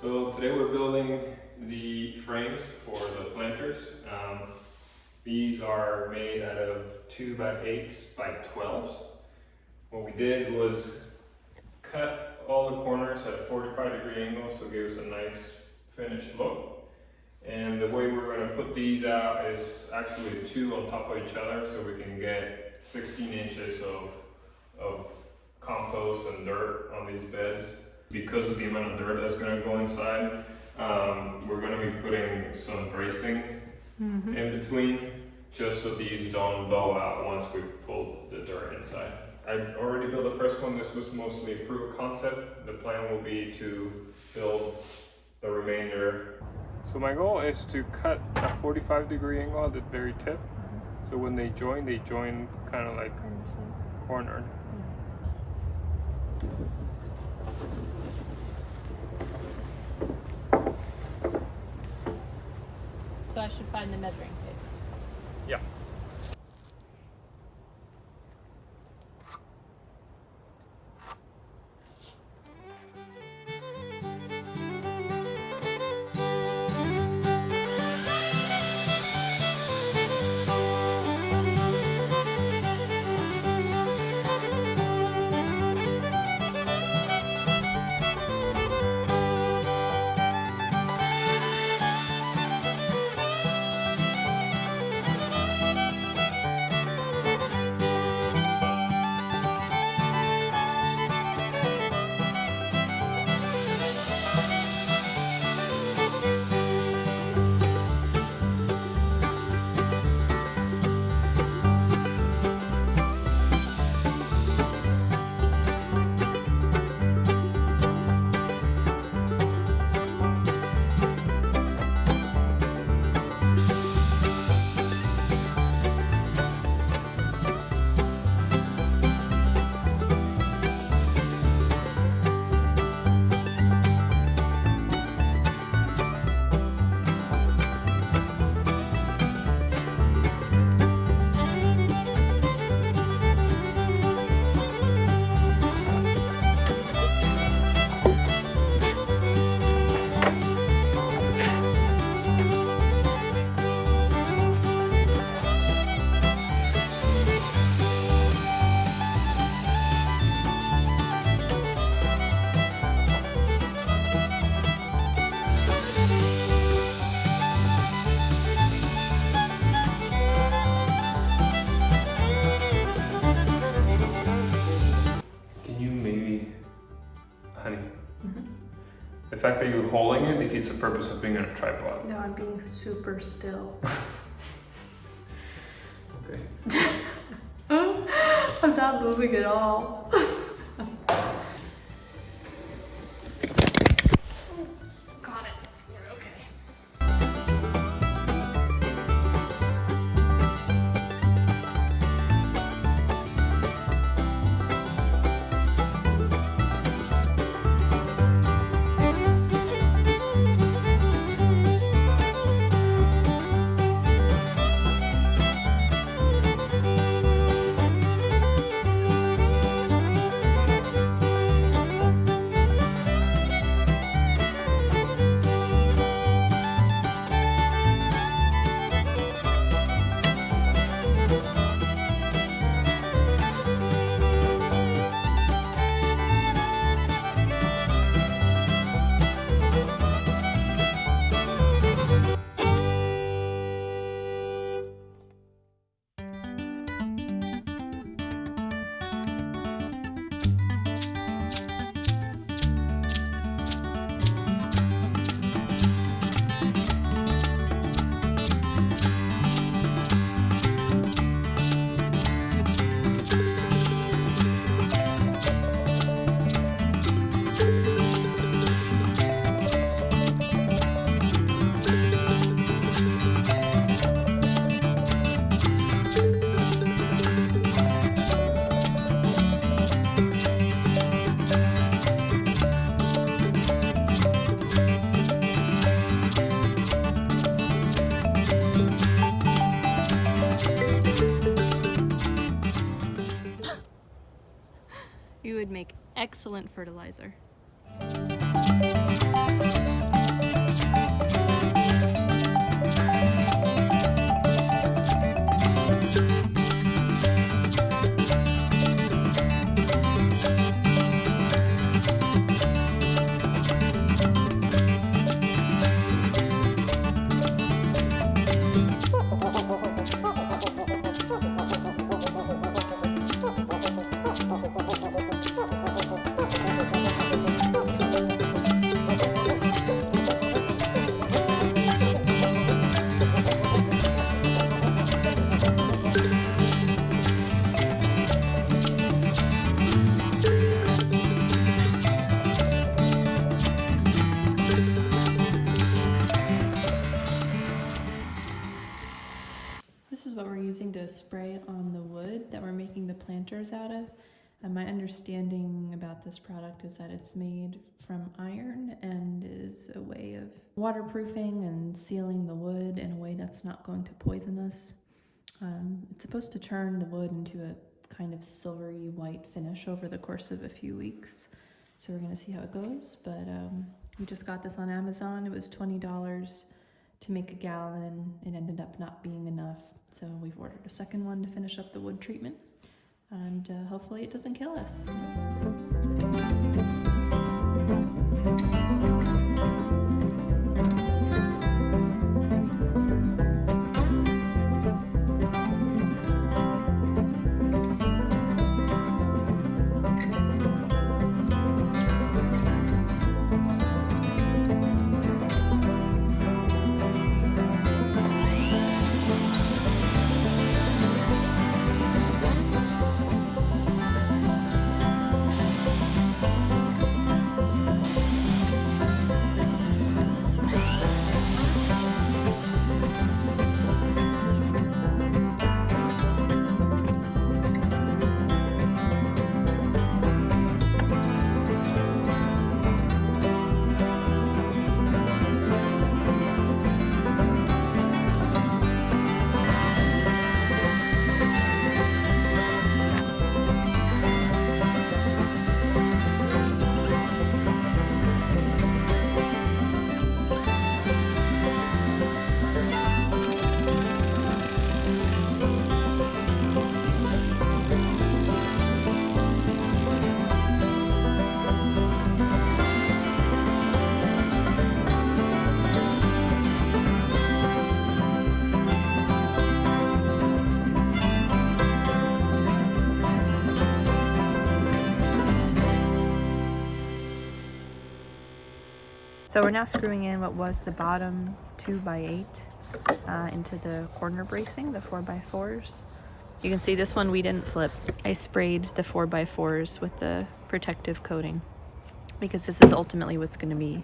So today we're building the frames for the planters. These are made out of 2x8s by 12s. What we did was cut all the corners at a 45-degree angle, so it gave us a nice finished look. And the way we're going to put these out is actually two on top of each other, so we can get 16 inches of compost and dirt on these beds. Because of the amount of dirt that's going to go inside, we're going to be putting some bracing in between, just so these don't bow out once we pull the dirt inside. I already built the first one. This was mostly a proof of concept. The plan will be to build the remainder. So my goal is to cut a 45-degree angle at the very tip. So when they join kind of like cornered. So I should find the measuring tape. Yeah. Honey, the fact that you're holding it defeats the purpose of being on a tripod. No, I'm being super still. Okay. I'm not moving at all. Got it. We're okay. You would make excellent fertilizer. spray on the wood that we're making the planters out of. And my understanding about this product is that it's made from iron and is a way of waterproofing and sealing the wood in a way that's not going to poison us. It's supposed to turn the wood into a kind of silvery white finish over the course of a few weeks. So we're gonna see how it goes, but we just got this on Amazon. It was $20 to make a gallon. It ended up not being enough, so we've ordered a second one to finish up the wood treatment, and hopefully it doesn't kill us. So we're now screwing in what was the bottom 2x8 into the corner bracing, the 4x4s. You can see this one we didn't flip. I sprayed the 4x4s with the protective coating because this is ultimately what's going to be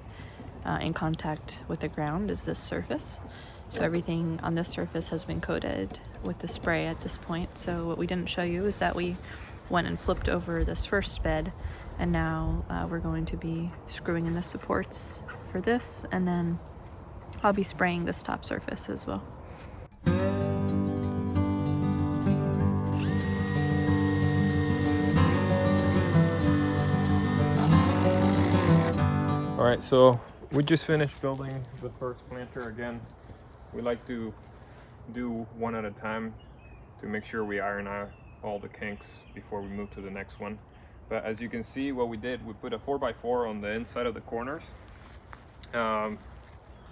in contact with the ground, is this surface. So everything on this surface has been coated with the spray at this point. So what we didn't show you is that we went and flipped over this first bed, and now we're going to be screwing in the supports for this, and then I'll be spraying this top surface as well. All right, so we just finished building the first planter. Again, we like to do one at a time to make sure we iron out all the kinks before we move to the next one. But as you can see, what we did, we put a 4x4 on the inside of the corners,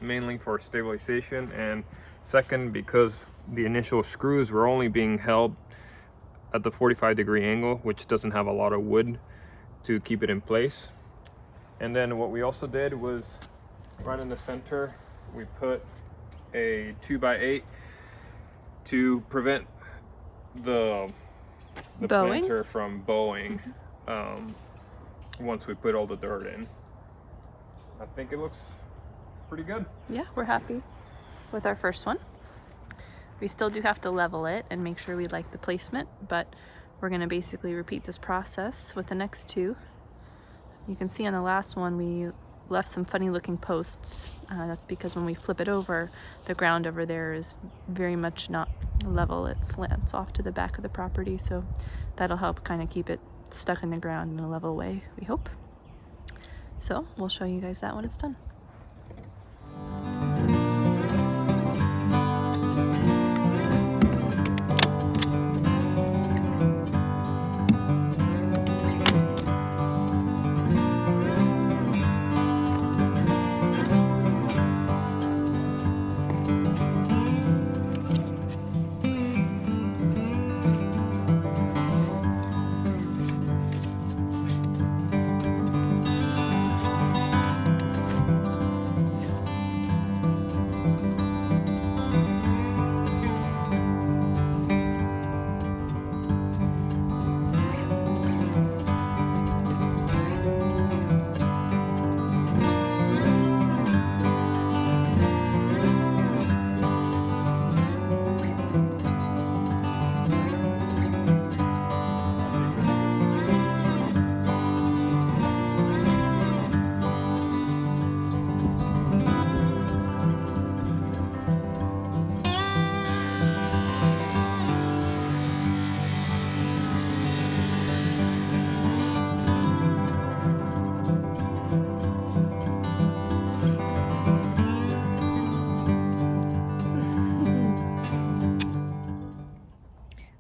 mainly for stabilization, and second because the initial screws were only being held at the 45-degree angle, which doesn't have a lot of wood to keep it in place. And then what we also did was, right in the center, we put a 2x8 to prevent the planter from bowing once we put all the dirt in. I think it looks pretty good. Yeah, we're happy with our first one. We still do have to level it and make sure we like the placement, but we're going to basically repeat this process with the next two. You can see on the last one we left some funny looking posts. That's because when we flip it over, the ground over there is very much not level. It slants off to the back of the property, so that'll help kind of keep it stuck in the ground in a level way, we hope. So we'll show you guys that when it's done.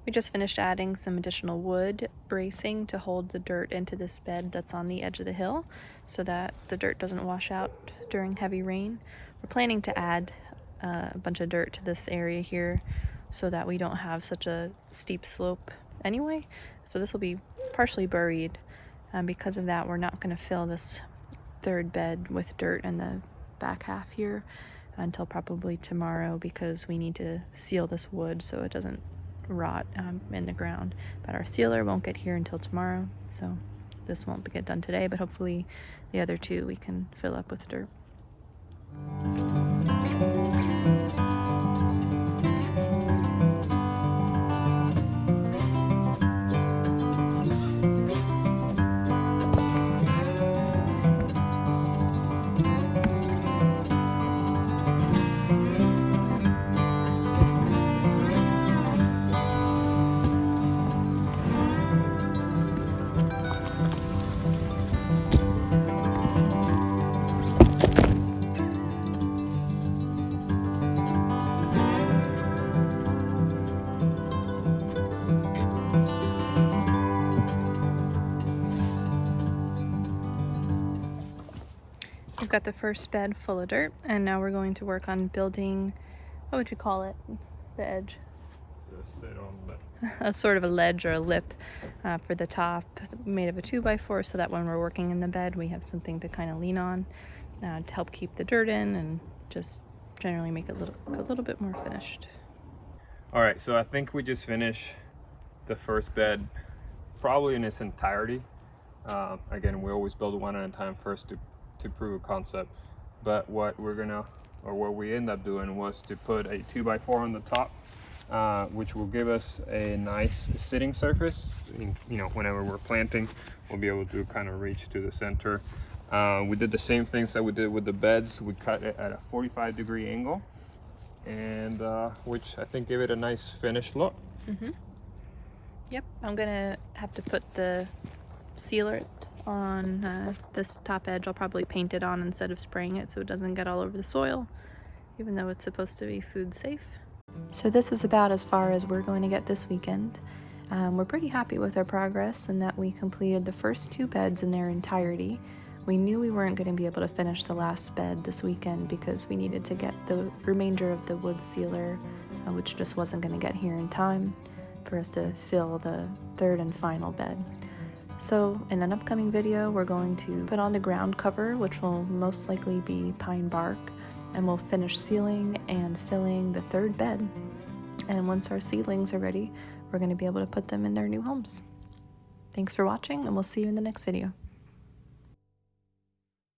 We just finished adding some additional wood bracing to hold the dirt into this bed that's on the edge of the hill so that the dirt doesn't wash out during heavy rain. We're planning to add a bunch of dirt to this area here so that we don't have such a steep slope anyway. So this will be partially buried. Because of that, we're not going to fill this third bed with dirt in the back half here until probably tomorrow, because we need to seal this wood so it doesn't rot in the ground. But our sealer won't get here until tomorrow, so this won't get done today, but hopefully the other two we can fill up with dirt. We've got the first bed full of dirt, and now we're going to work on building, what would you call it, the edge? Just sit on that. A sort of a ledge or a lip for the top, made of a 2x4, so that when we're working in the bed we have something to kind of lean on to help keep the dirt in and just generally make it a little bit more finished. All right, so I think we just finished the first bed probably in its entirety. Again, we always build one at a time first to prove a concept, but what we end up doing was to put a 2x4 on the top, which will give us a nice sitting surface. Whenever we're planting, we'll be able to kind of reach to the center. We did the same things that we did with the beds. We cut it at a 45-degree angle, and which I think gave it a nice finished look. Yep, I'm gonna have to put the sealer on this top edge. I'll probably paint it on instead of spraying it so it doesn't get all over the soil, even though it's supposed to be food safe. So this is about as far as we're going to get this weekend. We're pretty happy with our progress in that we completed the first two beds in their entirety. We knew we weren't going to be able to finish the last bed this weekend because we needed to get the remainder of the wood sealer, which just wasn't going to get here in time for us to fill the third and final bed. So in an upcoming video, we're going to put on the ground cover, which will most likely be pine bark, and we'll finish sealing and filling the third bed. And once our seedlings are ready, we're going to be able to put them in their new homes. Thanks for watching, and we'll see you in the next video.